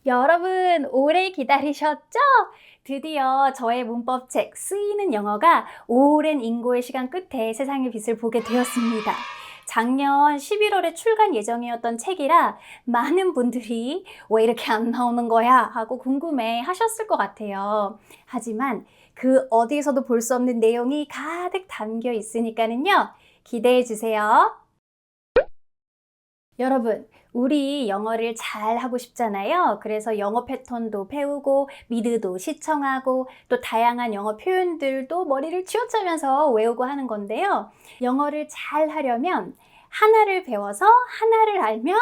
여러분, 오래 기다리셨죠? 드디어 저의 문법책 쓰이는 영어가 오랜 인고의 시간 끝에 세상의 빛을 보게 되었습니다. 작년 11월에 출간 예정이었던 책이라 많은 분들이 왜 이렇게 안 나오는 거야? 하고 궁금해 하셨을 것 같아요. 하지만 그 어디에서도 볼 수 없는 내용이 가득 담겨 있으니까는요. 기대해 주세요. 여러분, 우리 영어를 잘 하고 싶잖아요. 그래서 영어 패턴도 배우고, 미드도 시청하고, 또 다양한 영어 표현들도 머리를 쥐어짜면서 외우고 하는 건데요. 영어를 잘 하려면 하나를 배워서 하나를 알면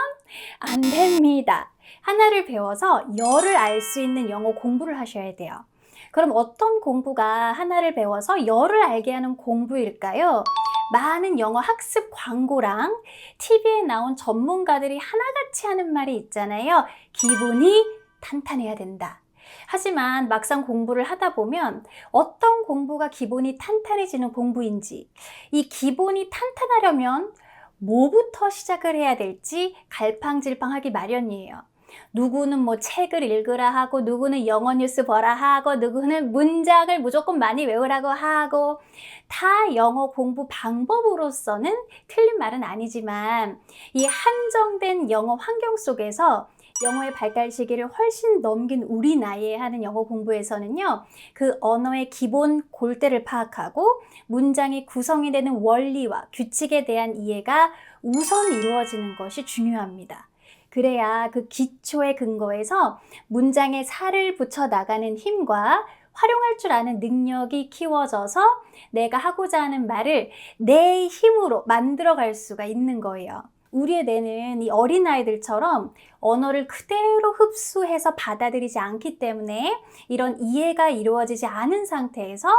안 됩니다. 하나를 배워서 열을 알 수 있는 영어 공부를 하셔야 돼요. 그럼 어떤 공부가 하나를 배워서 열을 알게 하는 공부일까요? 많은 영어 학습 광고랑 TV에 나온 전문가들이 하나같이 하는 말이 있잖아요. 기본이 탄탄해야 된다. 하지만 막상 공부를 하다 보면 어떤 공부가 기본이 탄탄해지는 공부인지, 이 기본이 탄탄하려면 뭐부터 시작을 해야 될지 갈팡질팡하기 마련이에요. 누구는 뭐 책을 읽으라 하고, 누구는 영어 뉴스 보라 하고, 누구는 문장을 무조건 많이 외우라고 하고, 다 영어 공부 방법으로서는 틀린 말은 아니지만 이 한정된 영어 환경 속에서 영어의 발달 시기를 훨씬 넘긴 우리 나이에 하는 영어 공부에서는요, 그 언어의 기본 골대를 파악하고 문장이 구성이 되는 원리와 규칙에 대한 이해가 우선 이루어지는 것이 중요합니다. 그래야 그 기초의 근거에서 문장에 살을 붙여 나가는 힘과 활용할 줄 아는 능력이 키워져서 내가 하고자 하는 말을 내 힘으로 만들어갈 수가 있는 거예요. 우리의 뇌는 이 어린아이들처럼 언어를 그대로 흡수해서 받아들이지 않기 때문에 이런 이해가 이루어지지 않은 상태에서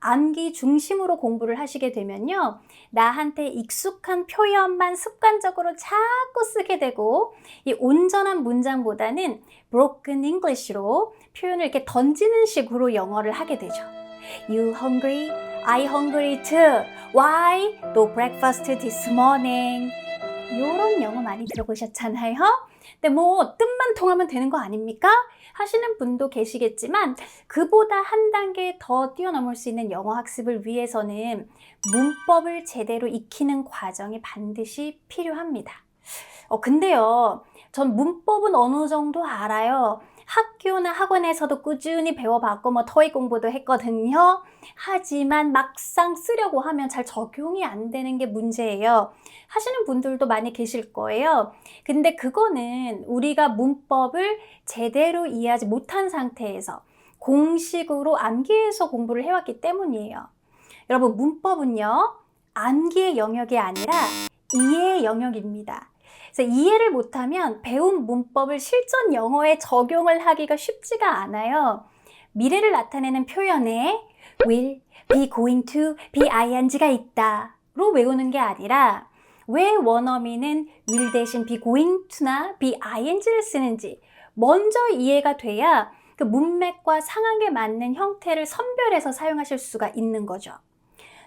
암기 중심으로 공부를 하시게 되면요, 나한테 익숙한 표현만 습관적으로 자꾸 쓰게 되고, 이 온전한 문장보다는 broken English로 표현을 이렇게 던지는 식으로 영어를 하게 되죠. You hungry? I hungry too. Why? No breakfast this morning. 이런 영어 많이 들어보셨잖아요. 근데 뭐 뜻만 통하면 되는 거 아닙니까? 하시는 분도 계시겠지만 그보다 한 단계 더 뛰어넘을 수 있는 영어 학습을 위해서는 문법을 제대로 익히는 과정이 반드시 필요합니다. 근데요, 전 문법은 어느 정도 알아요. 학교나 학원에서도 꾸준히 배워봤고 뭐 토익 공부도 했거든요. 하지만 막상 쓰려고 하면 잘 적용이 안 되는 게 문제예요. 하시는 분들도 많이 계실 거예요. 근데 그거는 우리가 문법을 제대로 이해하지 못한 상태에서 공식으로 암기해서 공부를 해왔기 때문이에요. 여러분, 문법은요, 암기의 영역이 아니라 이해의 영역입니다. 그래서 이해를 못하면 배운 문법을 실전 영어에 적용을 하기가 쉽지가 않아요. 미래를 나타내는 표현에 will, be going to, be ing가 있다로 외우는 게 아니라 왜 원어민은 will 대신 be going to나 be ing를 쓰는지 먼저 이해가 돼야 그 문맥과 상황에 맞는 형태를 선별해서 사용하실 수가 있는 거죠.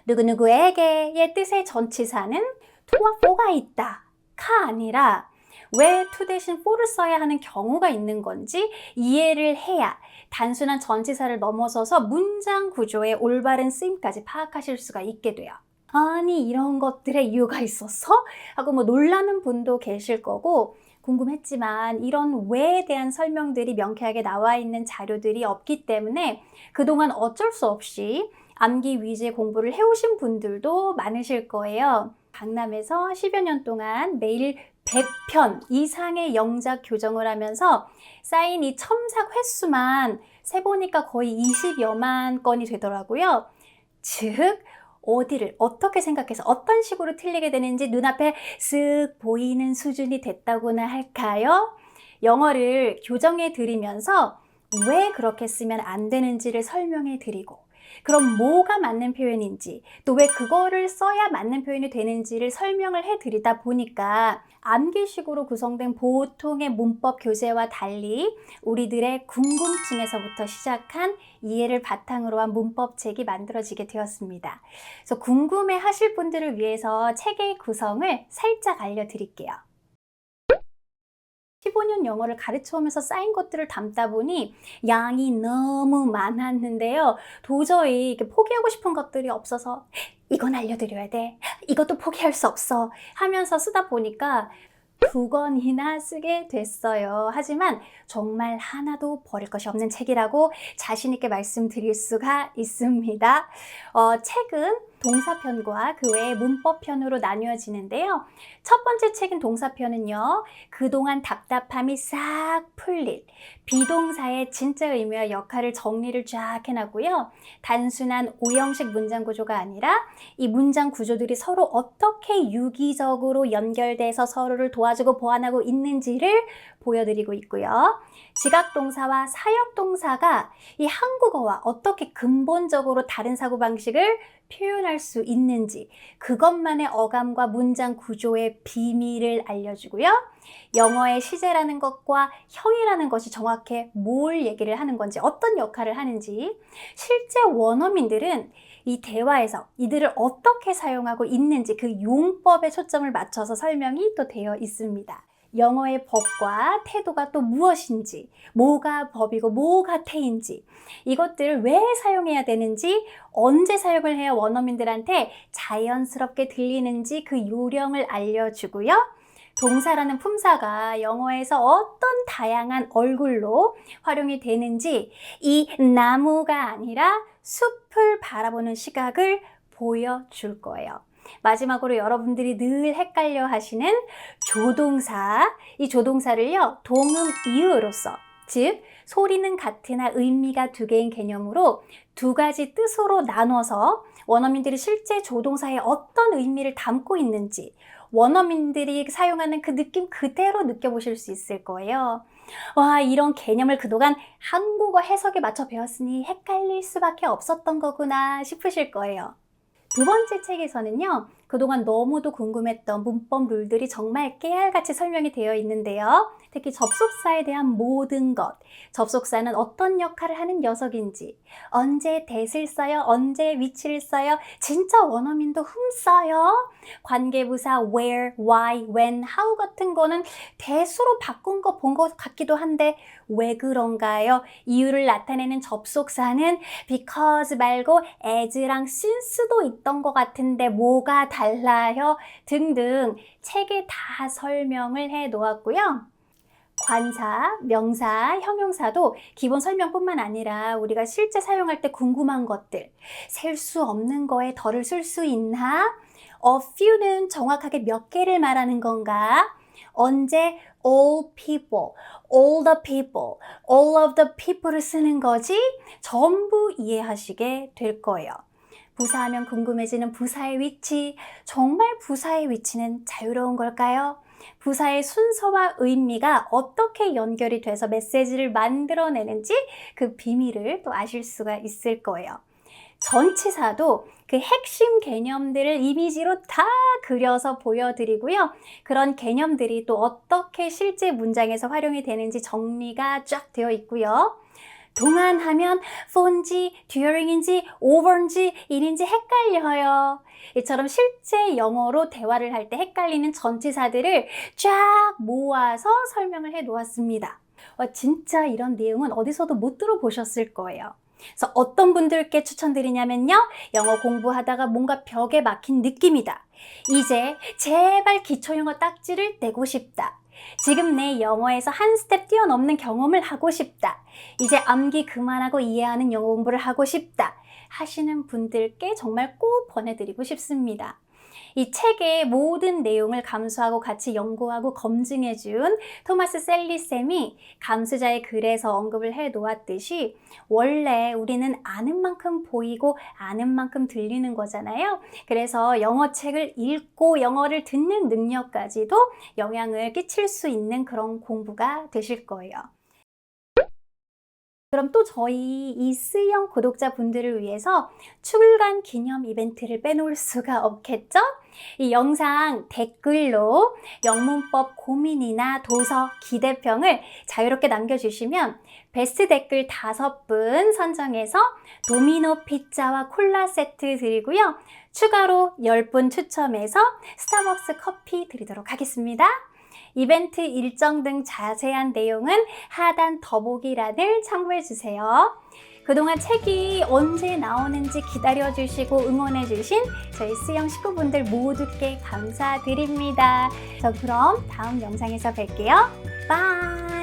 누구누구에게의 뜻의 전치사는 to와 for가 있다. 가 아니라 왜 to 대신 for를 써야 하는 경우가 있는 건지 이해를 해야 단순한 전치사를 넘어서서 문장 구조의 올바른 쓰임까지 파악하실 수가 있게 돼요. 아니, 이런 것들에 이유가 있었어? 하고 뭐 놀라는 분도 계실 거고, 궁금했지만 이런 왜에 대한 설명들이 명쾌하게 나와 있는 자료들이 없기 때문에 그동안 어쩔 수 없이 암기 위주의 공부를 해오신 분들도 많으실 거예요. 강남에서 10여 년 동안 매일 100편 이상의 영작 교정을 하면서 쌓인 이 첨삭 횟수만 세보니까 거의 20여만 건이 되더라고요. 즉, 어디를 어떻게 생각해서 어떤 식으로 틀리게 되는지 눈앞에 쓱 보이는 수준이 됐다고나 할까요? 영어를 교정해 드리면서 왜 그렇게 쓰면 안 되는지를 설명해 드리고, 그럼 뭐가 맞는 표현인지, 또 왜 그거를 써야 맞는 표현이 되는지를 설명을 해드리다 보니까 암기식으로 구성된 보통의 문법 교재와 달리 우리들의 궁금증에서부터 시작한 이해를 바탕으로 한 문법책이 만들어지게 되었습니다. 그래서 궁금해 하실 분들을 위해서 책의 구성을 살짝 알려드릴게요. 15년 영어를 가르쳐오면서 쌓인 것들을 담다 보니 양이 너무 많았는데요. 도저히 이렇게 포기하고 싶은 것들이 없어서 이건 알려드려야 돼. 이것도 포기할 수 없어. 하면서 쓰다 보니까 2권이나 쓰게 됐어요. 하지만 정말 하나도 버릴 것이 없는 책이라고 자신 있게 말씀드릴 수가 있습니다. 책은 동사편과 그 외에 문법편으로 나뉘어지는데요. 첫 번째 책인 동사편은요, 그동안 답답함이 싹 풀릴 비동사의 진짜 의미와 역할을 정리를 쫙 해놨고요. 단순한 오형식 문장 구조가 아니라 이 문장 구조들이 서로 어떻게 유기적으로 연결돼서 서로를 도와주고 보완하고 있는지를 보여드리고 있고요. 지각동사와 사역동사가 이 한국어와 어떻게 근본적으로 다른 사고방식을 표현할 수 있는지, 그것만의 어감과 문장 구조의 비밀을 알려주고요. 영어의 시제라는 것과 형이라는 것이 정확히 뭘 얘기를 하는 건지, 어떤 역할을 하는지, 실제 원어민들은 이 대화에서 이들을 어떻게 사용하고 있는지 그 용법에 초점을 맞춰서 설명이 또 되어 있습니다. 영어의 법과 태도가 또 무엇인지, 뭐가 법이고 뭐가 태인지, 이것들을 왜 사용해야 되는지, 언제 사용을 해야 원어민들한테 자연스럽게 들리는지 그 요령을 알려주고요. 동사라는 품사가 영어에서 어떤 다양한 얼굴로 활용이 되는지, 이 나무가 아니라 숲을 바라보는 시각을 보여줄 거예요. 마지막으로 여러분들이 늘 헷갈려 하시는 조동사, 이 조동사를요, 동음 이유로서, 즉 소리는 같으나 의미가 두 개인 개념으로 두 가지 뜻으로 나눠서 원어민들이 실제 조동사에 어떤 의미를 담고 있는지 원어민들이 사용하는 그 느낌 그대로 느껴보실 수 있을 거예요. 와, 이런 개념을 그동안 한국어 해석에 맞춰 배웠으니 헷갈릴 수밖에 없었던 거구나 싶으실 거예요. 두 번째 책에서는요, 그동안 너무도 궁금했던 문법 룰들이 정말 깨알같이 설명이 되어 있는데요. 특히 접속사에 대한 모든 것, 접속사는 어떤 역할을 하는 녀석인지, 언제 that을 써요, 언제 which를 써요, 진짜 원어민도 써요, 관계부사 where, why, when, how 같은 거는 that으로 바꾼 거 본 것 같기도 한데 왜 그런가요? 이유를 나타내는 접속사는 because 말고 as랑 since도 있던 것 같은데 뭐가 달라요? 등등 책에 다 설명을 해 놓았고요. 관사, 명사, 형용사도 기본 설명뿐만 아니라 우리가 실제 사용할 때 궁금한 것들, 셀 수 없는 거에 덜을 쓸 수 있나? A few는 정확하게 몇 개를 말하는 건가? 언제 all people, all the people, all of the people를 쓰는 거지? 전부 이해하시게 될 거예요. 부사하면 궁금해지는 부사의 위치, 정말 부사의 위치는 자유로운 걸까요? 부사의 순서와 의미가 어떻게 연결이 돼서 메시지를 만들어내는지 그 비밀을 또 아실 수가 있을 거예요. 전치사도 그 핵심 개념들을 이미지로 다 그려서 보여드리고요. 그런 개념들이 또 어떻게 실제 문장에서 활용이 되는지 정리가 쫙 되어 있고요. 동안 하면 phone인지 during인지 over인지 in인지 헷갈려요. 이처럼 실제 영어로 대화를 할 때 헷갈리는 전치사들을 쫙 모아서 설명을 해 놓았습니다. 진짜 이런 내용은 어디서도 못 들어보셨을 거예요. 그래서 어떤 분들께 추천드리냐면요, 영어 공부하다가 뭔가 벽에 막힌 느낌이다, 이제 제발 기초영어 딱지를 떼고 싶다, 지금 내 영어에서 한 스텝 뛰어넘는 경험을 하고 싶다, 이제 암기 그만하고 이해하는 영어 공부를 하고 싶다 하시는 분들께 정말 꼭 권해드리고 싶습니다. 이 책의 모든 내용을 감수하고 같이 연구하고 검증해준 토마스 셀리 쌤이 감수자의 글에서 언급을 해 놓았듯이 원래 우리는 아는 만큼 보이고 아는 만큼 들리는 거잖아요. 그래서 영어 책을 읽고 영어를 듣는 능력까지도 영향을 끼칠 수 있는 그런 공부가 되실 거예요. 그럼 또 저희 이스영 구독자분들을 위해서 출간 기념 이벤트를 빼놓을 수가 없겠죠? 이 영상 댓글로 영문법 고민이나 도서 기대평을 자유롭게 남겨주시면 베스트 댓글 5분 선정해서 도미노 피자와 콜라 세트 드리고요. 추가로 10분 추첨해서 스타벅스 커피 드리도록 하겠습니다. 이벤트 일정 등 자세한 내용은 하단 더보기란을 참고해주세요. 그동안 책이 언제 나오는지 기다려주시고 응원해주신 저희 수영 식구분들 모두께 감사드립니다. 저 그럼 다음 영상에서 뵐게요. 바이!